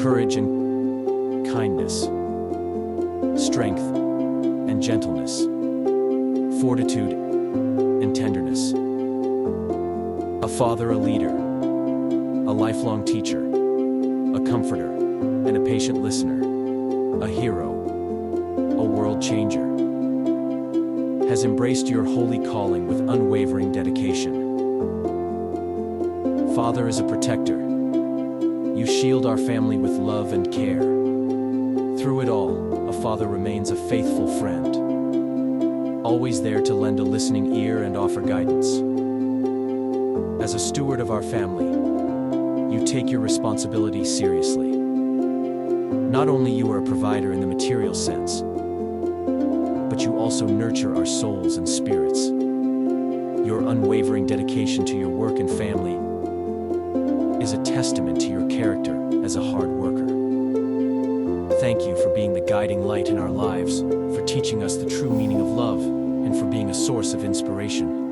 courage and kindness, strength and gentleness, fortitude and tenderness. A father, a leader, a lifelong teacher, a comforter, and a patient listener, a hero, a world changer, has embraced your holy calling with unwavering dedication. Father is a protector. You shield our family with love and care. Through it all, a father remains a faithful friend, always there to lend a listening ear and offer guidance. As a steward of our family, you take your responsibility seriously. Not only you are a provider in the material sense, but you also nurture our souls and spirits. Your unwavering dedication to your work and family is a testament to your character as a hard worker. Thank you for being the guiding light in our lives, for teaching us the true meaning of love, and for being a source of inspiration.